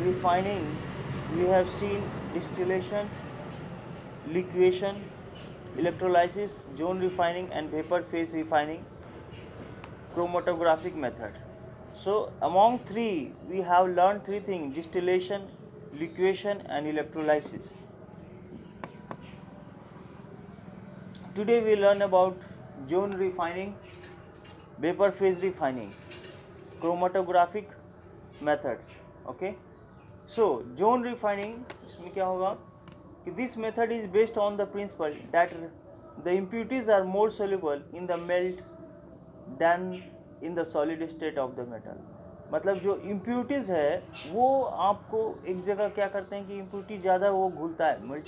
refining, we have seen distillation, liquefaction, electrolysis, zone refining and vapor phase refining, chromatographic method. So among three we have learned three things: distillation, liquefaction and electrolysis. Today we learn about zone refining, vapor phase refining, chromatographic methods. Okay, so zone refining, इसमें क्या होगा कि this method is based on the principle that the impurities are more soluble in the melt than in the solid state of the metal. मतलब जो impurities है वो आपको एक जगह क्या करते हैं कि impurity ज़्यादा वो घुलता है,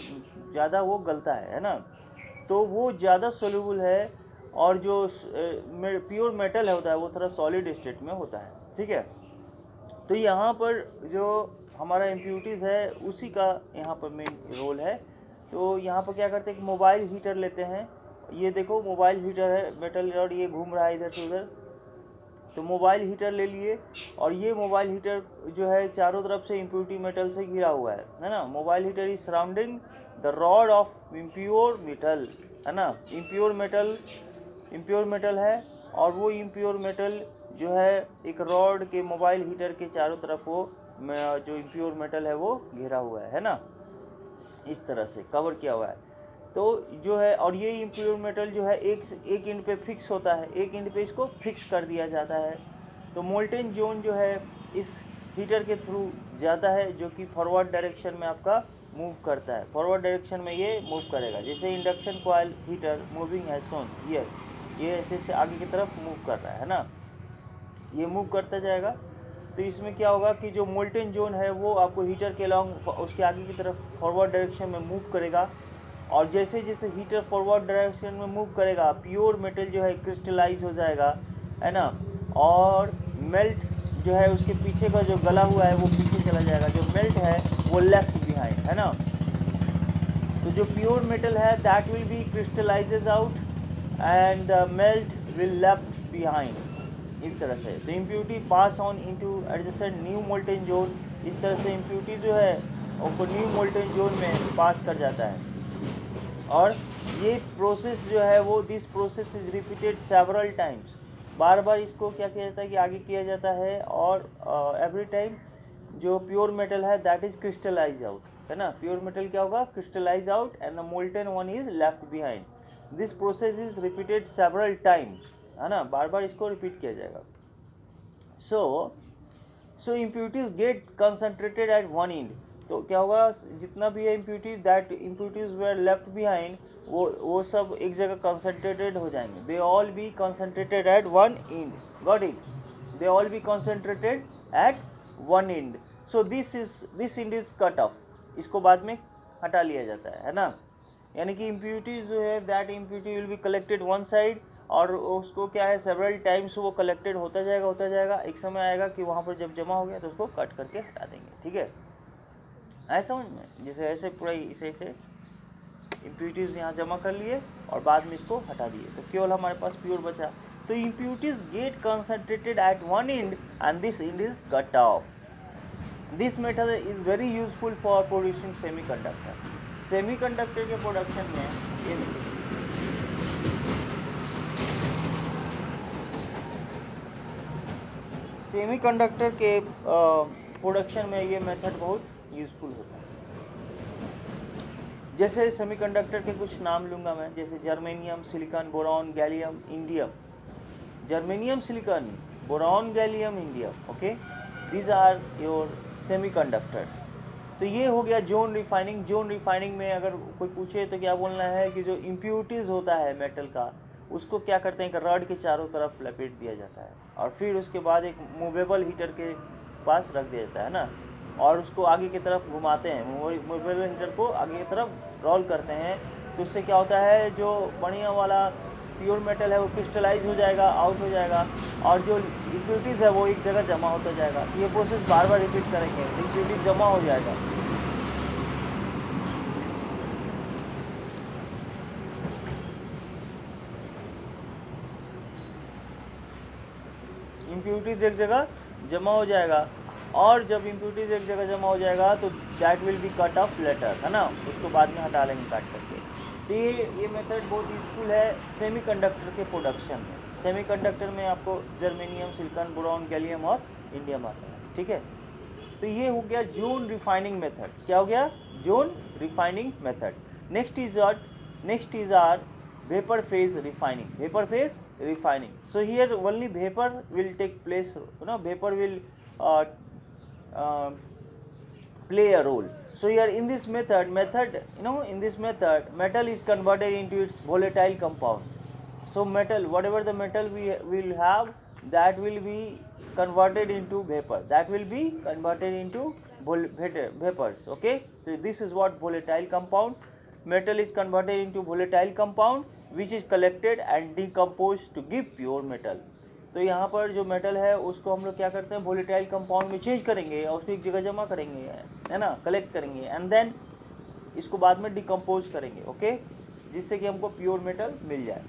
ज़्यादा वो गलता है ना, तो वो ज़्यादा सोल्यूबल है, और जो प्योर मेटल होता है वो थोड़ा सॉलिड स्टेट में होता है. ठीक है, तो यहाँ पर जो हमारा इम्प्यूरिटीज़ है उसी का यहाँ पर मेन रोल है. तो यहाँ पर क्या करते हैं कि मोबाइल हीटर लेते हैं. ये देखो मोबाइल हीटर है मेटल, और ये घूम रहा है इधर से उधर. तो मोबाइल हीटर ले लिए, और ये मोबाइल हीटर जो है चारों तरफ से इम्प्यूरिटी मेटल से घिरा हुआ है ना. Mobile heater is surrounding the rod of impure metal, है ना. इम्प्योर मेटल है, और वो इम्प्योर मेटल जो है एक रॉड के मोबाइल हीटर के चारों तरफ वो जो इम्प्योर मेटल है वो घिरा हुआ है ना, इस तरह से कवर किया हुआ है. तो जो है, और ये इम्प्योर मेटल जो है एक एंड पे फिक्स होता है, एक एंड पे इसको फिक्स कर दिया जाता है. तो मोल्टेन जोन जो है इस हीटर के थ्रू जाता है, जो कि फॉरवर्ड डायरेक्शन में आपका मूव करता है. फॉरवर्ड डायरेक्शन में ये मूव करेगा, जैसे इंडक्शन कॉइल हीटर मूविंग है सोन हियर, ये ऐसे आगे की तरफ मूव कर रहा है ना, ये मूव करता जाएगा. तो इसमें क्या होगा कि जो मोल्टेन जोन है वो आपको हीटर के अलॉन्ग उसके आगे की तरफ फॉरवर्ड डायरेक्शन में मूव करेगा, और जैसे जैसे हीटर फॉरवर्ड डायरेक्शन में मूव करेगा प्योर मेटल जो है क्रिस्टलाइज हो जाएगा, है ना, और मेल्ट जो है उसके पीछे का जो गला हुआ है वो पीछे चला जाएगा, जो मेल्ट है वो लेफ्ट बिहाइंड, है ना. तो जो प्योर मेटल है that will B crystallises out and the melt will left behind, इस तरह से. तो impurity pass on into adjacent new molten zone, इस तरह से इम्प्यूरिटी जो है वो न्यू मोल्टेन जोन में पास कर जाता है. और ये प्रोसेस जो है वो this process is repeated several times, बार बार इसको क्या किया जाता है कि आगे किया जाता है, और एवरी टाइम जो प्योर मेटल है दैट इज क्रिस्टलाइज आउट, है ना. प्योर मेटल क्या होगा, crystallize out, and the molten one is left behind. This process is repeated several times, है ना, बार बार इसको रिपीट किया जाएगा. So impurities get concentrated at one end. तो क्या होगा, जितना भी है impurities that impurities were left behind, वो सब एक जगह कंसंट्रेटेड हो जाएंगे. दे all be concentrated at one end, got it, they all be concentrated at one end. So this end is cut off, इसको बाद में हटा लिया जाता है ना. यानी कि इम्प्यूरिटीज जो है that impurity will be collected one side, और उसको क्या है सेवरल टाइम्स वो कलेक्टेड होता जाएगा. एक समय आएगा कि वहाँ पर जब जमा हो गया तो उसको कट करके हटा देंगे. ठीक है, आए समझ में, जैसे ऐसे पूरा ऐसे इम्प्यूरिटीज़ यहाँ जमा कर लिए और बाद में इसको हटा दिए, तो केवल हमारे पास प्योर बचा. तो impurities get concentrated at one end and this end is cut off. This method is very useful for producing semiconductor. Semiconductor के प्रोडक्शन में ये सेमीकंडक्टर के प्रोडक्शन में ये मेथड बहुत यूजफुल होता है. जैसे सेमीकंडक्टर के कुछ नाम लूँगा मैं, जैसे germanium, silicon, boron, gallium, indium. Germanium, silicon, boron, gallium, indium. Okay, these are your semiconductor. तो ये हो गया जोन रिफाइनिंग. जोन रिफाइनिंग में अगर कोई पूछे तो क्या बोलना है कि जो इम्प्यूरिटीज़ होता है मेटल का उसको क्या करते हैं कि रॉड के चारों तरफ लपेट दिया जाता है, और फिर उसके बाद एक मूवेबल हीटर के पास रख दिया जाता है ना, और उसको आगे की तरफ घुमाते हैं. मूवेबल हीटर को आगे की तरफ रोल करते हैं. तो उससे क्या होता है, जो बढ़िया वाला प्योर मेटल है वो क्रिस्टलाइज हो जाएगा, आउट हो जाएगा, और जो इम्प्यूरिटीज़ है वो एक जगह जमा होता जाएगा. ये प्रोसेस बार बार रिपीट करेंगे, इम्प्यूरिटीज जमा हो जाएगा. इम्प्यूरिटीज एक जगह जमा हो जाएगा, और जब इम्प्योरिटीज एक जगह जमा हो जाएगा तो that will be cut off later, है ना, उसको बाद में हटा लेंगे काट करके। तो ये मेथड बहुत यूजफुल है सेमीकंडक्टर के प्रोडक्शन में। सेमीकंडक्टर में आपको जर्मेनियम, सिलिकॉन, बोरॉन, गैलियम और इंडियम आता है, ठीक है। तो ये हो गया जोन रिफाइनिंग मेथड। क्या हो गया? Zone refining method. Next is our vapor phase refining. Vapor phase refining. So here only vapor will take place, vapor will uh, play a role. So here in this method, in this method, metal is converted into its volatile compound. So metal, whatever the metal we will have, that will be converted into vapor. That will be converted into vapors. Okay. So this is what volatile compound. Metal is converted into volatile compound which is collected and decomposed to give pure metal. तो यहाँ पर जो metal है उसको हम लोग क्या करते हैं, वोलेटाइल कंपाउंड में चेंज करेंगे और उसको एक जगह जमा करेंगे, है ना, कलेक्ट करेंगे, एंड देन इसको बाद में डिकम्पोज करेंगे, ओके, जिससे कि हमको प्योर मेटल मिल जाए।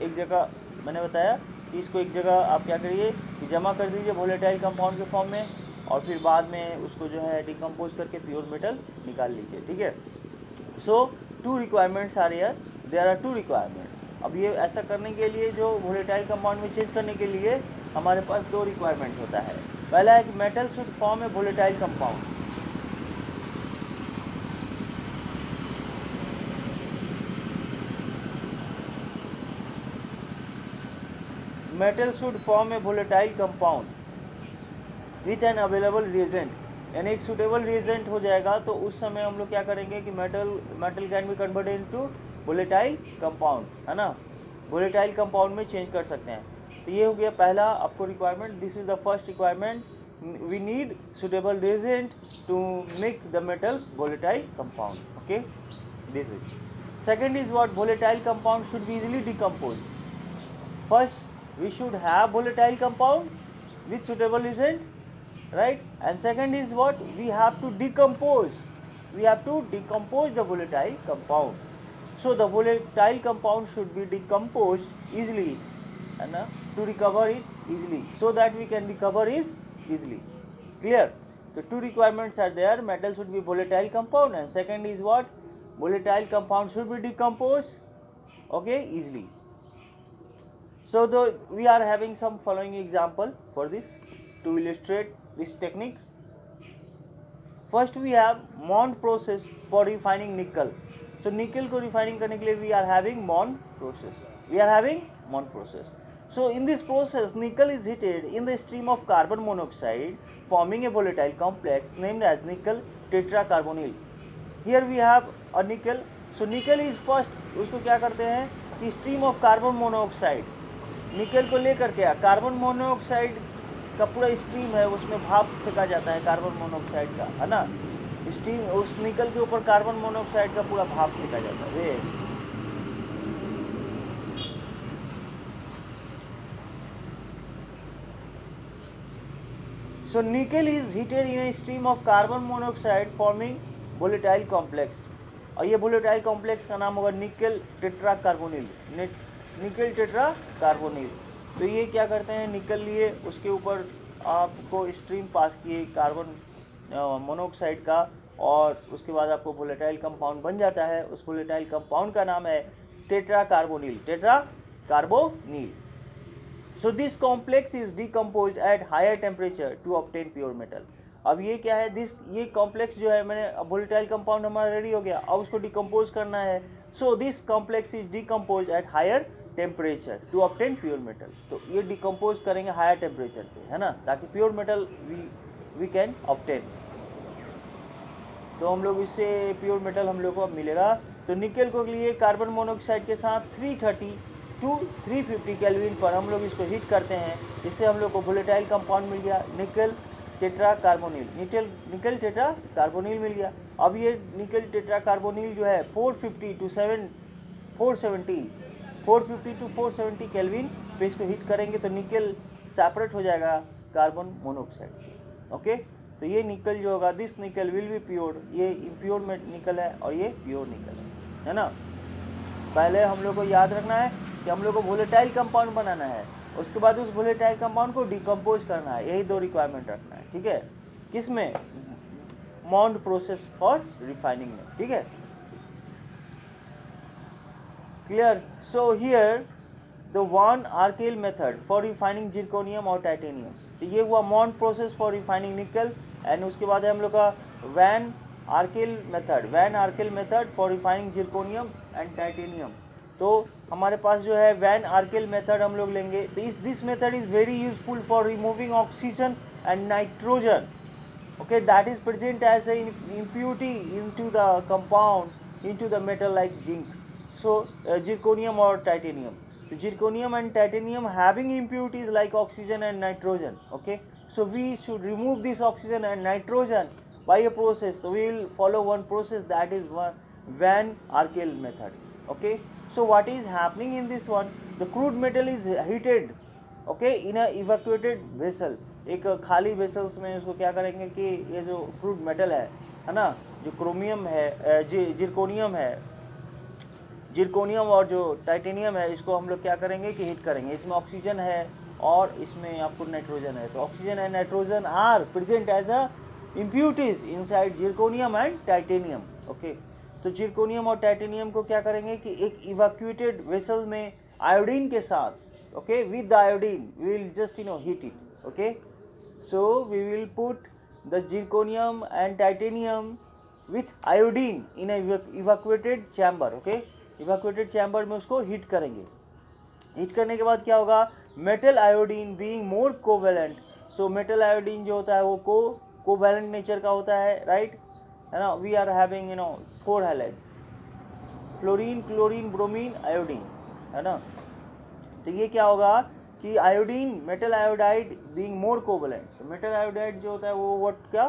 एक जगह मैंने बताया कि इसको एक जगह आप क्या करिए कि जमा कर दीजिए वोलेटाइल कंपाउंड के फॉर्म में, और फिर बाद में उसको जो है डिकम्पोज करके प्योर मेटल निकाल लीजिए, ठीक है। So two requirements are here, there are two requirements. अब ये ऐसा करने के लिए जो वोलेटाइल कंपाउंड में चेंज करने के लिए हमारे पास दो रिक्वायरमेंट होता है। पहला है कि metal should form A volatile compound. Metal should form A volatile compound with an available reagent, यानी एक सुटेबल रिएजेंट हो जाएगा तो उस समय हम लोग क्या करेंगे कि metal can be converted into volatile compound, है ना, वोलेटाइल कंपाउंड में चेंज कर सकते हैं। तो ये हो गया पहला आपको requirement. This is the first requirement, we need suitable reagent to make the metal volatile compound, okay, this is. Second is what, volatile compound should be easily decompose. First we should have volatile compound with suitable reagent, right, and second is what, we have to decompose the volatile compound. So the volatile compound should be decomposed easily, and to recover it easily, so that we can recover it easily. Clear? So two requirements are there, metal should be volatile compound, and second is what, volatile compound should be decomposed, okay, easily. So we are having some following example for this to illustrate this technique. First we have Mond process for refining nickel. So nickel को refining करने के लिए we are having Mond process. So in this process nickel is heated in the stream of carbon monoxide forming a volatile complex named as nickel tetracarbonyl. Here we have a nickel. So nickel is first, उसको क्या करते हैं कि stream of carbon monoxide, निकल को लेकर के carbon monoxide का पूरा स्ट्रीम है, उसमें भाप फेंका जाता है कार्बन मोनोऑक्साइड का, है ना, स्ट्रीम, उस निकल के ऊपर कार्बन मोनोऑक्साइड का पूरा भाप फेंका जाता है। सो निकल is heated in a stream of carbon monoxide forming volatile complex, और ये वोलेटाइल कॉम्प्लेक्स का नाम होगा निकल टेट्राकार्बोनिल, निकल टेट्राकार्बोनिल। तो ये क्या करते हैं, निकल लिए, उसके ऊपर आपको स्ट्रीम पास किए कार्बन मोनोऑक्साइड का, और उसके बाद आपको वोलेटाइल कंपाउंड बन जाता है। उस वोलेटाइल कंपाउंड का नाम है tetracarbonyl. So this complex is decompose at higher temperature to obtain pure metal. अब ये क्या है, ये कॉम्प्लेक्स जो है, मैंने वोलेटाइल कंपाउंड हमारा रेडी हो गया, अब उसको डिकम्पोज करना है। So this complex is decompose at higher temperature to obtain pure metal. तो ये डिकम्पोज करेंगे हायर टेम्परेचर पे, है ना, ताकि pure metal we can obtain. तो हम लोग इससे प्योर मेटल हम लोग को अब मिलेगा। तो निकल को लिए कार्बन मोनोऑक्साइड के साथ 330 टू 350 केल्विन पर हम लोग इसको हीट करते हैं, इससे हम लोग को वोलेटाइल कंपाउंड मिल गया निकल टेट्राकार्बोनिल, निकल टेट्राकार्बोनिल मिल गया। अब ये निकल टेट्राकार्बोनिल जो है 450 टू 470 केल्विन पे इसको हीट करेंगे तो निकल सेपरेट हो जाएगा कार्बन मोनोऑक्साइड से, ओके। तो ये निकल जो होगा, दिस निकल विल बी प्योर, ये इम्प्योर निकल है और ये प्योर निकल है ना। पहले हम लोग को याद रखना है कि हम लोग को वोलेटाइल कंपाउंड बनाना है, उसके बाद उस वोलेटाइल कंपाउंड को डिकम्पोज करना है, यही 2 रिक्वायरमेंट रखना है, ठीक है, किसमें, मॉन्ड प्रोसेस फॉर रिफाइनिंग में, ठीक है, clear. So here the van Arkel method for refining zirconium और टाइटेनियम, तो ये हुआ Mond process for refining nickel, and उसके बाद है हम लोग का van Arkel method for refining zirconium and titanium. तो हमारे पास जो है वैन आर्केल मेथड हम लोग लेंगे, तो this method is very useful for removing oxygen and nitrogen, okay, that is present as a impurity into the compound, into the metal like zinc. So zirconium or titanium, so zirconium and titanium having impurities like oxygen and nitrogen, okay, so we should remove this oxygen and nitrogen by a process. So we will follow one process, that is Van Arkel method, okay. So what is happening in this one, the crude metal is heated, okay, in a evacuated vessel, एक खाली vessels में उसको क्या करेंगे कि ये जो crude metal है ना, जो क्रोमियम है, जिरकोनियम और जो टाइटेनियम है, इसको हम लोग क्या करेंगे कि हीट करेंगे। इसमें ऑक्सीजन है और इसमें आपको नाइट्रोजन है, तो oxygen and nitrogen are present as a impurities inside zirconium and titanium, okay. तो जिरकोनियम और टाइटेनियम को क्या करेंगे कि एक इवैक्यूएटेड वेसल में आयोडीन के साथ, okay, with the iodine we will just heat it, okay. So we will put the zirconium and titanium with iodine in a evacuated chamber, okay, evacuated chamber में उसको हीट करेंगे। Heat करने के बाद क्या होगा, metal iodine being more covalent, so metal iodine जो होता है वो कोवेलेंट नेचर का होता है, राइट, है ना, we are having 4 halides, fluorine, chlorine, bromine, iodine, है ना। तो ये क्या होगा कि iodine, metal iodide being more covalent, तो मेटल आयोडाइड जो होता है वो व्हाट क्या,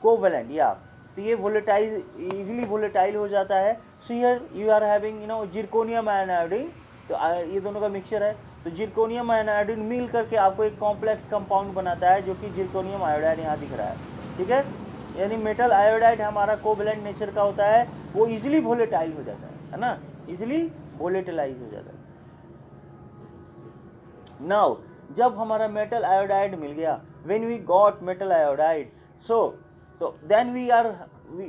कोवेलेंट, या, तो ये वोलेटाइल, इजीली वोलेटाइल हो जाता है। So here you are having zirconium and iodine, तो ये दोनों का मिक्सचर है, तो जिरकोनियम एंड आयोडीन मिल करके आपको एक कॉम्प्लेक्स कंपाउंड बनाता है, जो कि जिरकोनियम आयोडाइड यहाँ दिख रहा है, ठीक है। यानी मेटल आयोडाइड हमारा कोवेलेंट नेचर का होता है, वो इजीली वोलेटाइल हो जाता है ना, इजीली वोलेटिलाइज हो जाता है। नाउ जब हमारा मेटल आयोडाइड मिल गया, when we got metal iodide, so then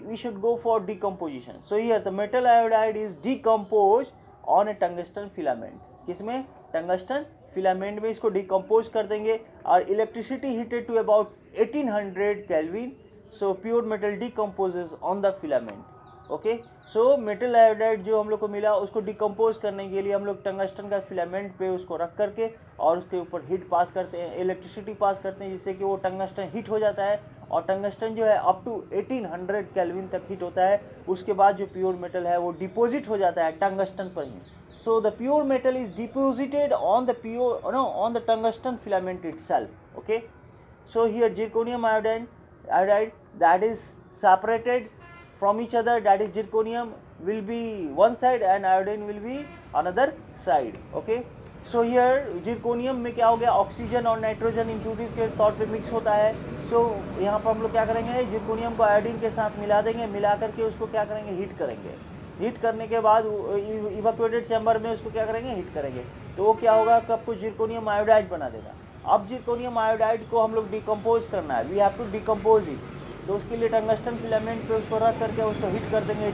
we should go for decomposition. So here the metal iodide is decomposed on a tungsten filament, किसमें, टंगस्टन फिलामेंट में इसको डिकम्पोज कर देंगे, और electricity heated to about 1800 kelvin, so pure metal decomposes on the filament, okay. So metal iodide जो हम लोग को मिला, उसको डिकम्पोज करने के लिए हम लोग टंगस्टन का फिलामेंट पे उसको रख करके और उसके ऊपर हीट पास करते हैं, इलेक्ट्रिसिटी पास करते हैं, जिससे कि वो टंगस्टन हीट हो जाता है, और टंगस्टन जो है अप टू 1800 केल्विन तक हीट होता है। उसके बाद जो प्योर मेटल है वो डिपोजिट हो जाता है टंगस्टन पर ही। So the pure metal is deposited on the tungsten filament itself, okay. So here zirconium iodide that is separated from each other, that is zirconium will be one side and iodine will be another side, okay. So here zirconium में क्या हो गया, oxygen और nitrogen impurities के तौर पे mix होता है। सो यहाँ पर हम लोग क्या करेंगे, जिरकोनियम को आयोडीन के साथ मिला देंगे, मिला करके उसको क्या करेंगे, हीट करेंगे। हीट करने के बाद इवैक्यूएटेड चैम्बर में उसको क्या करेंगे, हीट करेंगे, तो वो क्या होगा, कब को जिरकोनियम आयोडाइड बना देगा। अब जिरकोनियम आयोडाइड को हम लोग डिकम्पोज करना है, we have to decompose it, तो उसके लिए टंगस्टन फिलामेंट पे उसको रख करके उसको हीट कर देंगे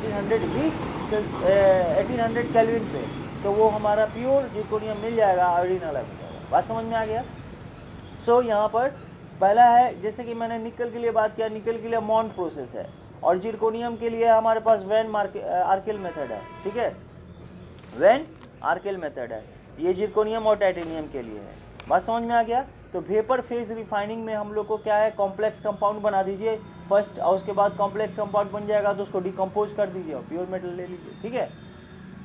1800 केल्विन पे, तो वो हमारा प्योर जिरकोनियम मिल जाएगा, आयोडीन अलग हो जाएगा। बात समझ में आ गया। सो यहाँ पर पहला है, जैसे कि मैंने निकल के लिए बात किया, निकल के लिए मॉन्ड प्रोसेस है, और जिरकोनियम के लिए हमारे पास वैन आर्केल मेथड है, ठीक है, वैन आर्केल मेथड है, ये जिरकोनियम और टाइटेनियम के लिए है। बात समझ में आ गया। तो वेपर फेज रिफाइनिंग में हम लोग को क्या है, कॉम्प्लेक्स कंपाउंड बना दीजिए फर्स्ट, और उसके बाद कॉम्प्लेक्स कंपाउंड बन जाएगा तो उसको डिकम्पोज कर दीजिए और प्योर मेटल ले लीजिए, ठीक है।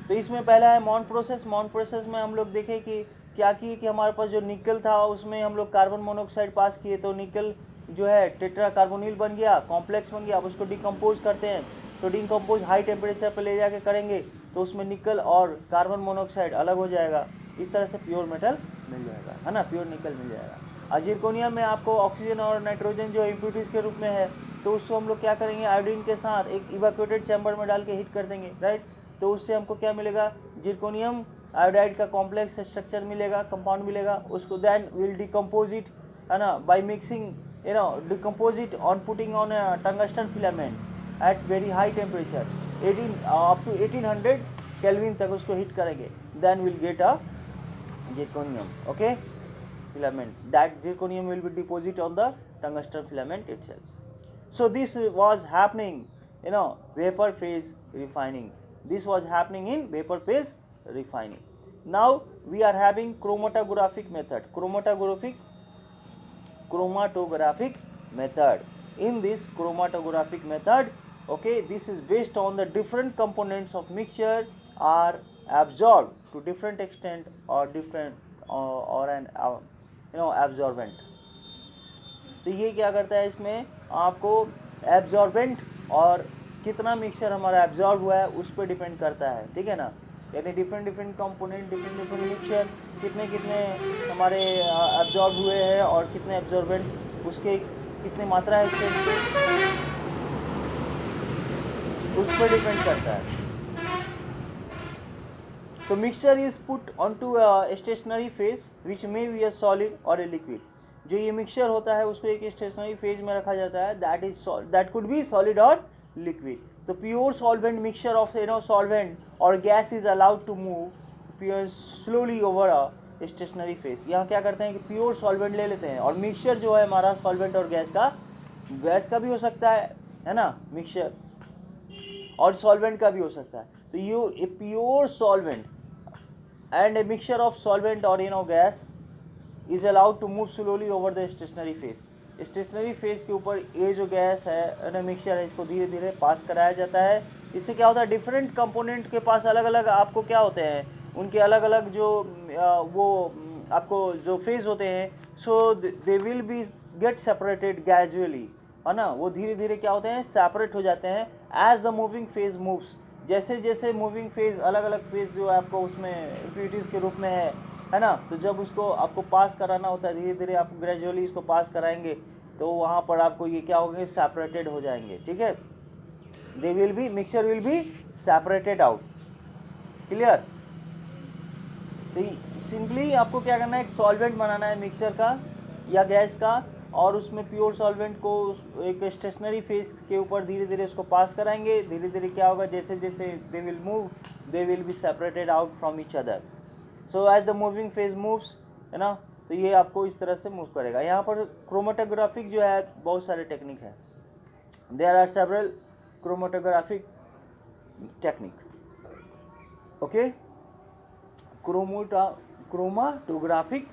तो इसमें पहला है मॉन्ड प्रोसेस। मॉन्ड प्रोसेस में हम लोग देखें कि क्या किए कि हमारे पास जो निकल था उसमें हम लोग कार्बन मोनोऑक्साइड पास किए, तो निकल जो है टेट्रा कार्बोनिल बन गया, कॉम्प्लेक्स बन गया। अब उसको डिकम्पोज करते हैं, तो डिकम्पोज हाई टेम्परेचर पर ले जाके करेंगे तो उसमें निकल और कार्बन मोनोऑक्साइड अलग हो जाएगा, इस तरह से प्योर मेटल मिल जाएगा, है ना, प्योर निकल मिल जाएगा। और जिरकोनियम में आपको ऑक्सीजन और नाइट्रोजन जो इम्प्यूरिटीज के रूप में है, तो उसको हम लोग क्या करेंगे, आयोडीन के साथ एक इवैक्यूएटेड चैम्बर में डाल के हीट कर देंगे, राइट। तो उससे हमको क्या मिलेगा, जिरकोनियम आयोडाइड का कॉम्प्लेक्स स्ट्रक्चर मिलेगा, कंपाउंड मिलेगा, उसको देन विल डिकम्पोज इट, है ना, by mixing, you know, decompose it on putting on tungsten filament at very high temperature 18 up to 1800 kelvin तक उसको हिट करेंगे, then will get a zirconium, okay, filament. That zirconium will be deposited on the tungsten filament itself. So this was happening, you know, vapor phase refining. This was happening in vapor phase refining. Now we are having chromatographic method. Chromatographic method. In this chromatographic method, okay, this is based on the different components of mixture are absorbed to different extent or different or an you know absorbent. तो ये क्या करता है, इसमें आपको absorbent और कितना mixture हमारा एब्जॉर्ब हुआ है उस पर डिपेंड करता है, ठीक है ना, यानी डिफरेंट कंपोनेंट, डिफरेंट मिक्सचर कितने हमारे एब्जॉर्ब हुए हैं और कितने एब्जॉर्बेंट उसके कितनी मात्रा है उस पर डिपेंड करता है. तो mixture is put on to stationary phase which may be a solid और ए लिक्विड. जो ये मिक्सचर होता है उसको एक स्टेशनरी फेज में रखा जाता है, दैट कुड बी सॉलिड और लिक्विड. तो pure solvent mixture of you know solvent और gas is allowed to move slowly over a stationary phase. यहाँ क्या करते हैं कि प्योर सॉल्वेंट ले लेते हैं, और मिक्सचर जो है हमारा सॉल्वेंट और गैस का भी हो सकता है ना, मिक्सचर और सॉल्वेंट का भी हो सकता है. तो U a pure solvent and a mixture of solvent or you know gas is allowed to move slowly over the stationary phase. Stationary phase के ऊपर ये जो गैस है ना, मिक्सचर है, इसको धीरे धीरे पास कराया जाता है. इससे क्या होता है, डिफरेंट कंपोनेंट के पास अलग अलग आपको क्या होते हैं, उनके अलग अलग जो वो आपको जो फेज होते हैं, so they will be get separated gradually, है ना, वो धीरे धीरे क्या होते हैं, सेपरेट हो जाते हैं as the moving phase moves. जैसे जैसे मूविंग फेज अलग अलग फेज जो आपको उसमें इम्प्यूरिटीज़ के रूप में है ना, तो जब उसको आपको पास कराना होता है, धीरे धीरे आप ग्रेजुअली इसको पास कराएंगे तो वहाँ पर आपको ये क्या होंगे, सेपरेटेड हो जाएंगे, ठीक है. दे will B mixture will be separated out. Clear. तो सिंपली आपको क्या करना है, एक सॉल्वेंट बनाना है मिक्सचर का या गैस का, और उसमें प्योर सॉल्वेंट को एक स्टेशनरी फेज के ऊपर धीरे धीरे उसको पास कराएंगे. धीरे धीरे क्या होगा, जैसे जैसे they will move, they will be separated out from each other. So as the moving phase moves, है ना, तो ये आपको इस तरह से मूव करेगा. यहाँ पर क्रोमेटोग्राफिक जो है बहुत सारे टेक्निक है. There are several chromatographic technique. Okay, chromatographic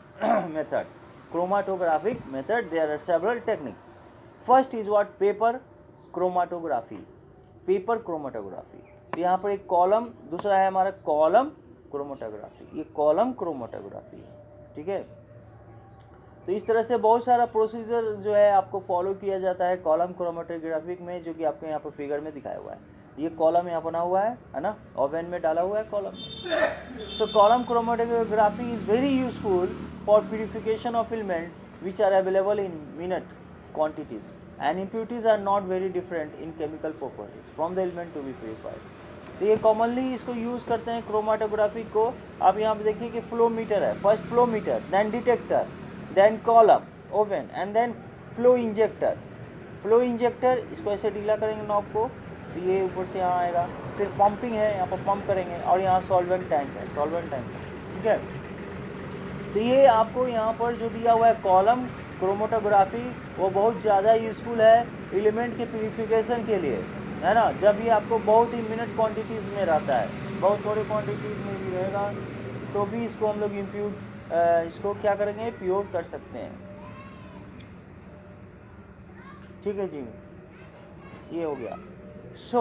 method. Chromatographic method, there are several techniques. First is what, paper chromatography. Paper chromatography. तो यहाँ पर एक कॉलम, दूसरा है हमारा कॉलम क्रोमेटोग्राफी. ये कॉलम क्रोमेटोग्राफी है, ठीक है. तो इस तरह से बहुत सारा प्रोसीजर जो है आपको फॉलो किया जाता है कॉलम क्रोमेटोग्राफिक में, जो कि आपको यहाँ पर फिगर में दिखाया हुआ है. ये कॉलम यहाँ बना हुआ है ना, ओवन में डाला हुआ है column. So column chromatography is very useful for purification of element which are available in minute quantities and impurities are not very different in chemical properties from the element to be purified. तो ये commonly इसको use करते हैं chromatography को. आप यहाँ पे देखिए कि फ्लो मीटर है, first flow meter, then detector, then column, oven and then flow injector. Flow injector इसको ऐसे ढीला करेंगे नॉब को, तो ये ऊपर से यहाँ आएगा. फिर पंपिंग है, यहाँ पर पंप करेंगे, और यहाँ सॉल्वेंट टैंक है, सॉल्वेंट टैंक, ठीक है. तो ये आपको यहाँ पर जो दिया हुआ है कॉलम क्रोमेटोग्राफी, वो बहुत ज़्यादा यूज़फुल है एलिमेंट के प्यूरिफिकेशन के लिए, है ना. जब ये आपको बहुत ही मिनट क्वांटिटीज़ में रहता है, बहुत थोड़ी क्वांटिटीज़ में भी रहेगा, तो भी इसको हम लोग इसको क्या करेंगे, प्योर कर सकते हैं, ठीक है जी. ये हो गया. So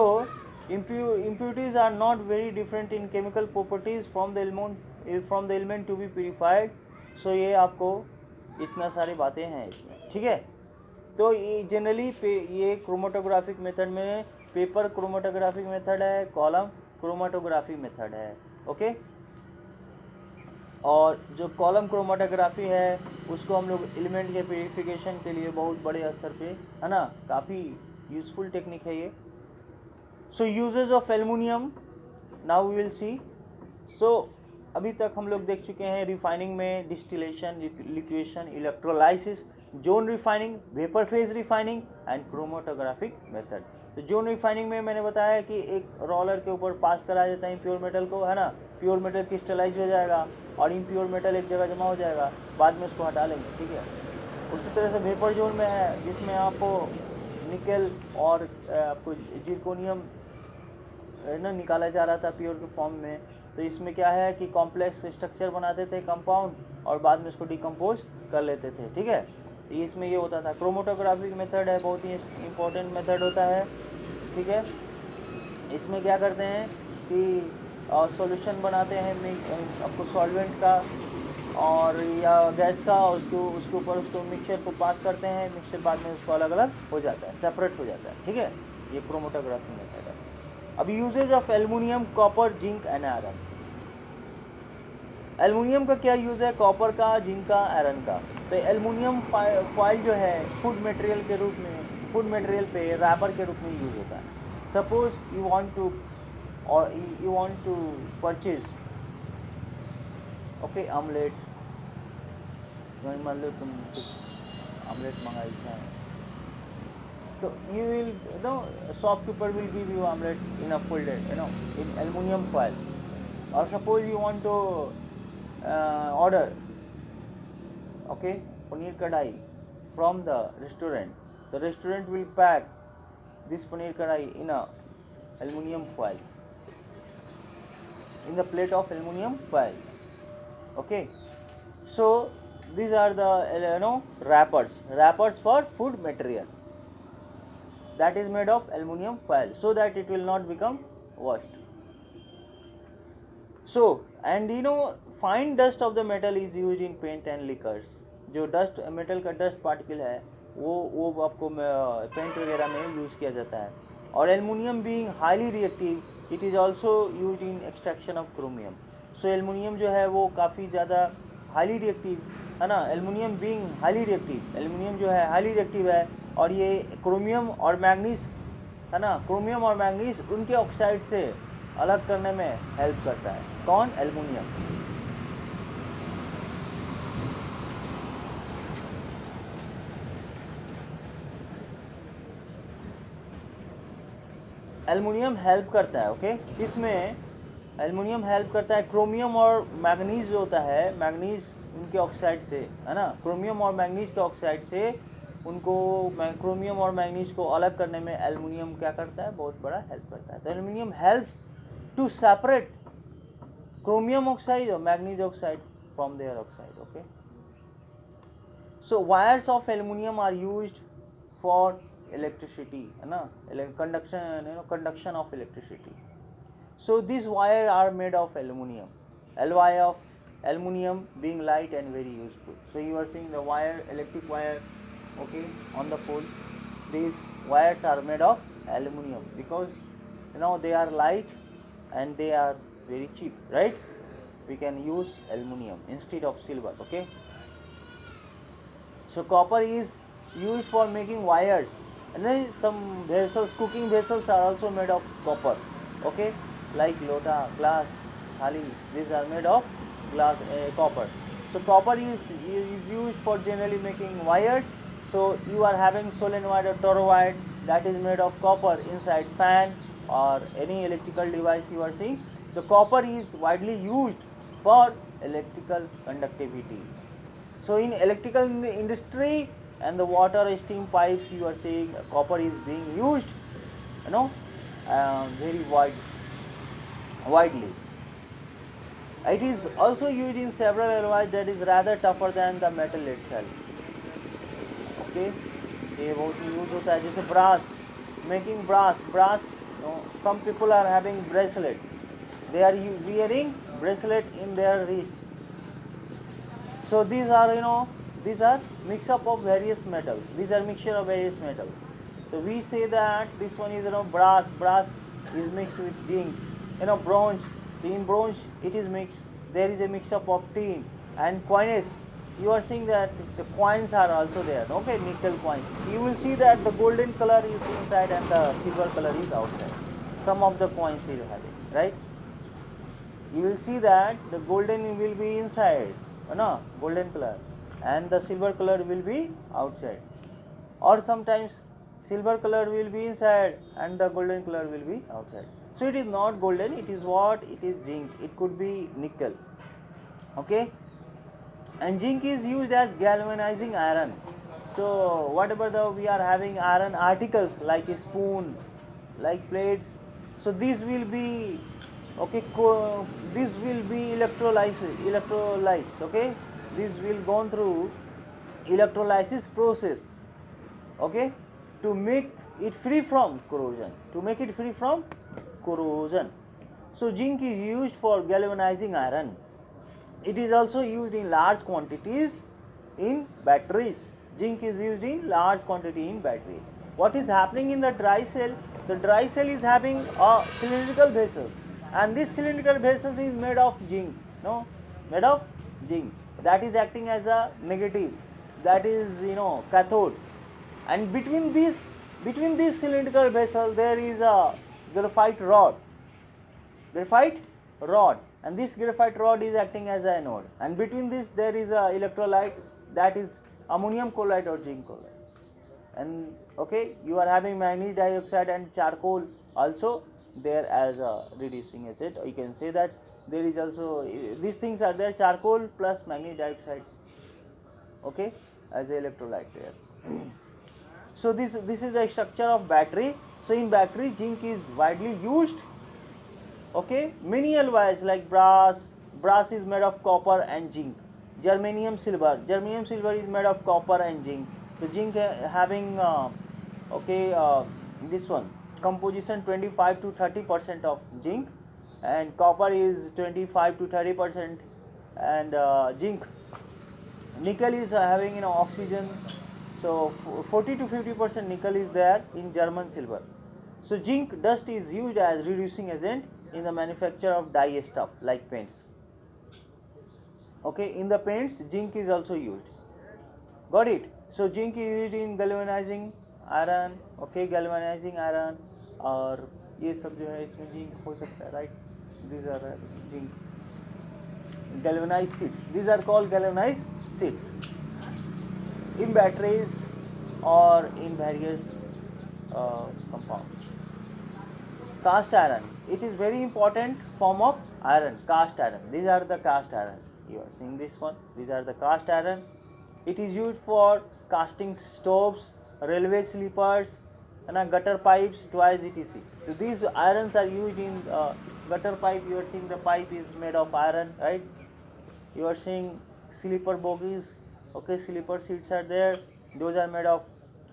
impurities are not very different in chemical properties from the element to be purified. So ये आपको इतना सारी बातें हैं इसमें, ठीक है. तो ये जनरली ये क्रोमेटोग्राफिक मेथड में पेपर क्रोमेटोग्राफिक मेथड है, कॉलम क्रोमेटोग्राफिक मेथड है, ओके. और जो कॉलम क्रोमेटोग्राफी है उसको हम लोग एलिमेंट के प्यूरिफिकेशन के लिए बहुत बड़े स्तर पे, है ना, काफ़ी यूजफुल टेक्निक है ये. So uses of aluminium, now we will see. So अभी तक हम लोग देख चुके हैं रिफाइनिंग में distillation, liquation, electrolysis, zone refining, vapour phase refining and chromatographic method. तो जोन रिफाइनिंग में मैंने बताया कि एक रोलर के ऊपर पास करा जाता है इम्प्योर मेटल को, है ना, प्योर मेटल क्रिस्टलाइज हो जाएगा और इम्प्योर मेटल एक जगह जमा हो जाएगा, बाद में उसको हटा लेंगे, ठीक है। उसी तरह से वेपर जोन में है जिसमें आपको निकल और आपको जिरकोनियम ना निकाला जा रहा था प्योर के फॉर्म में। तो इसमें क्या है कि कॉम्प्लेक्स स्ट्रक्चर बनाते थे कंपाउंड और बाद में उसको डिकम्पोज कर लेते थे, ठीक है। तो इसमें ये होता था। क्रोमेटोग्राफिक मेथड है, बहुत ही इंपॉर्टेंट मेथड होता है, ठीक है। इसमें क्या करते हैं कि सॉल्यूशन बनाते हैं आपको सॉल्वेंट का और या गैस का, उसके ऊपर उसको मिक्सचर को पास करते हैं, मिक्सचर बाद में उसको अलग अलग हो जाता है, सेपरेट हो जाता है, ठीक है। ये क्रोमेटोग्राफी मेथड है। अब usages of aluminium, copper, zinc and iron. Aluminium का क्या यूज़ है, कॉपर का, जिंक का, आयरन का। तो एल्युमिनियम फॉइल जो है फूड मटेरियल के रूप में, फूड मटेरियल पे रैपर के रूप में यूज़ होता है। Suppose you want to purchase okay omelette, मान लो तुम कुछ ऑमलेट मंगाई है, तो you will, shopkeeper will give you omelette in a folded, in aluminum foil. Or suppose you want to order, okay, paneer kadai from the restaurant will pack this paneer kadai in a aluminum foil, in the plate of aluminum foil, okay. So these are the wrappers for food material that is made of aluminum foil, so that it will not become washed. So and fine dust of the metal is used in paint and liquors. जो dust metal का dust particle है वो आपको paint वगैरह में use किया जाता है। और aluminium being highly reactive, it is also use in extraction of chromium. So aluminium जो है वो काफ़ी ज़्यादा हाईली रिएक्टिव है ना, aluminium being highly reactive, aluminium जो है हाईली रिएक्टिव है और ये क्रोमियम और मैग्नीज है ना, क्रोमियम और मैग्नीज उनके ऑक्साइड से अलग करने में हेल्प करता है। कौन? एल्युमिनियम। एल्युमिनियम हेल्प करता है, ओके। इसमें एल्युमिनियम हेल्प करता है क्रोमियम और मैग्नीज जो होता है, मैग्नीज उनके ऑक्साइड से है ना, क्रोमियम और मैग्नीज के ऑक्साइड से उनको क्रोमियम और मैग्नीज को अलग करने में एल्युमिनियम क्या करता है, बहुत बड़ा हेल्प करता है। तो aluminium helps to separate chromium oxide और manganese oxide from their oxide, okay. So wires of aluminium are used for electricity, है ना, conduction of electricity. So these wires are made of aluminum. Alloy of aluminum being light and very useful. So you are seeing the wire, electric wire, okay, on the pole. These wires are made of aluminum because they are light and they are very cheap, right? We can use aluminum instead of silver, okay. So copper is used for making wires. And then some vessels, cooking vessels are also made of copper, okay, like lota, glass, thali, these are made of glass, copper. So copper is used for generally making wires. So you are having solenoid or toroid that is made of copper inside fan or any electrical device you are seeing. The copper is widely used for electrical conductivity. So in electrical industry and the water steam pipes you are seeing copper is being used, very widely. It is also used in several alloys that is rather tougher than the metal itself, okay. ये बहुत use होता है, जैसे brass, making brass, some people are having bracelet, they are wearing bracelet in their wrist. So these are these are mix up of various metals. These are mixture of various metals. So we say that this one is brass. Brass is mixed with zinc. Bronze. In bronze it is mixed. There is a mix up of tin and coinage. You are seeing that the coins are also there. Okay, nickel coins. You will see that the golden color is inside and the silver color is outside. Some of the coins you have it, right? you will see that the golden will be inside, no, golden color, and the silver color will be outside, or sometimes silver color will be inside and the golden color will be outside. So it is not golden, it is what? It is zinc. It could be nickel. Okay, and zinc is used as galvanizing iron. So whatever we are having iron articles like a spoon, like plates, so these will be, okay, this will be electrolytes, okay, this will go through electrolysis process, okay, to make it free from corrosion. So zinc is used for galvanizing iron. It is also used in large quantities in batteries. Zinc is used in large quantity in battery. What is happening in the dry cell? The dry cell is having a cylindrical vessels, and this cylindrical vessels is made of zinc. No, made of zinc. That is acting as a negative. That is, cathode. And between this cylindrical vessel there is a graphite rod. And this graphite rod is acting as an anode, and between this there is a electrolyte, that is ammonium chloride or zinc chloride. And okay, you are having manganese dioxide and charcoal also there as a reducing agent. You can say that there is also these things are there, charcoal plus manganese dioxide, okay, as a electrolyte there. So this is the structure of battery. So in battery zinc is widely used. Okay, many alloys like brass is made of copper and zinc. Germanium silver is made of copper and zinc. So zinc having this one composition 25 to 30% of zinc, and copper is 25 to 30%, and zinc. Nickel is having oxygen, so 40 to 50% nickel is there in German silver. So zinc dust is used as reducing agent in the manufacture of dye stuff like paints. Okay, in the paints zinc is also used. Got it? So zinc is used in galvanizing iron. Okay, galvanizing iron, और ये सब जो है इसमें zinc हो सकता है, right? These are zinc. Galvanized sheets. These are called galvanized sheets in batteries or in various compounds. Cast iron. It is very important form of iron. Cast iron. These are the cast iron. You are seeing this one. These are the cast iron. It is used for casting stoves, railway sleepers, and gutter pipes, toys, etc. So these irons are used in gutter pipe. You are seeing the pipe is made of iron, right? You are seeing sleeper bogies. Okay, sleeper seats are there. Those are made of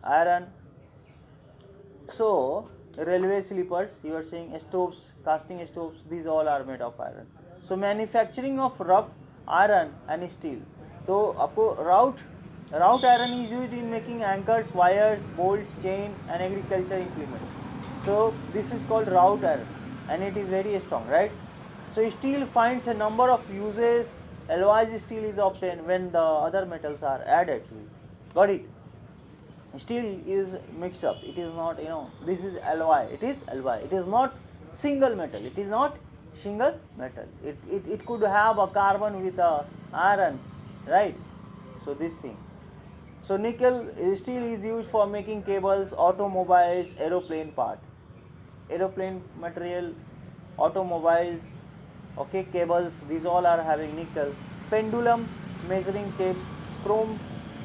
iron. So railway sleepers, you are seeing stoves, casting stoves, these all are made of iron. So manufacturing of rough iron and steel. So आपको route iron is used in making anchors, wires, bolts, chain and agriculture implements. So this is called route iron, and it is very strong, right? So steel finds a number of uses. Alloy steel is obtained when the other metals are added to it. Got it? Steel is mixed up. It is not, this is alloy. It is not single metal. It could have a carbon with a iron, right? So this thing. So nickel steel is used for making cables, automobiles, aeroplane part, aeroplane material, automobiles, okay, cables, these all are having nickel. Pendulum, measuring tapes, chrome,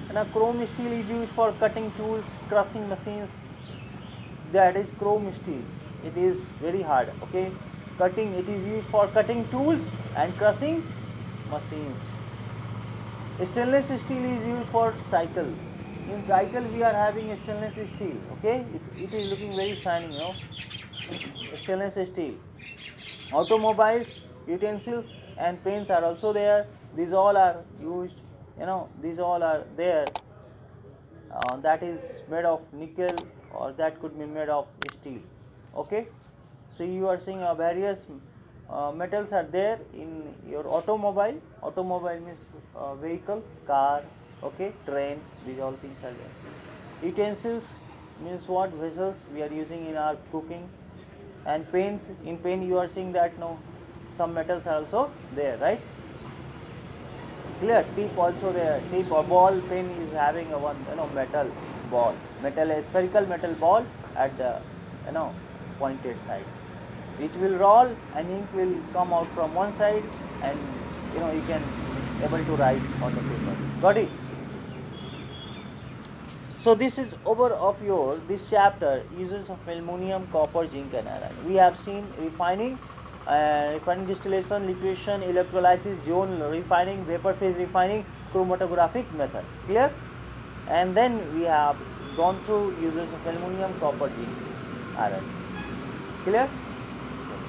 and chrome steel is used for cutting tools, crushing machines. That is chrome steel. It is very hard, okay. Cutting, it is used for cutting tools and crushing machines. Stainless steel is used for cycle. In cycle we are having stainless steel, okay. It is looking very shiny, stainless steel. Automobiles, utensils and pens are also there. These all are used, these all are there. That is made of nickel, or that could be made of steel, okay. So you are seeing various metals are there in your automobile. Automobile means vehicle, car, okay, train, these all things are there. Utensils means what? Vessels we are using in our cooking. And pens, in pen you are seeing that some metals are also there, right? Clear? Tip also there. Tip or ball pen is having a one, metal ball, a spherical metal ball at the, pointed side. It will roll and ink will come out from one side, and you can able to write on the paper. Got it? So this is over of your this chapter, uses of aluminum, copper, zinc and iron. We have seen refining, distillation, liquefaction, electrolysis, zone refining, vapor phase refining, chromatographic method. Clear? And then we have gone through uses of aluminum, copper, zinc, iron. Clear?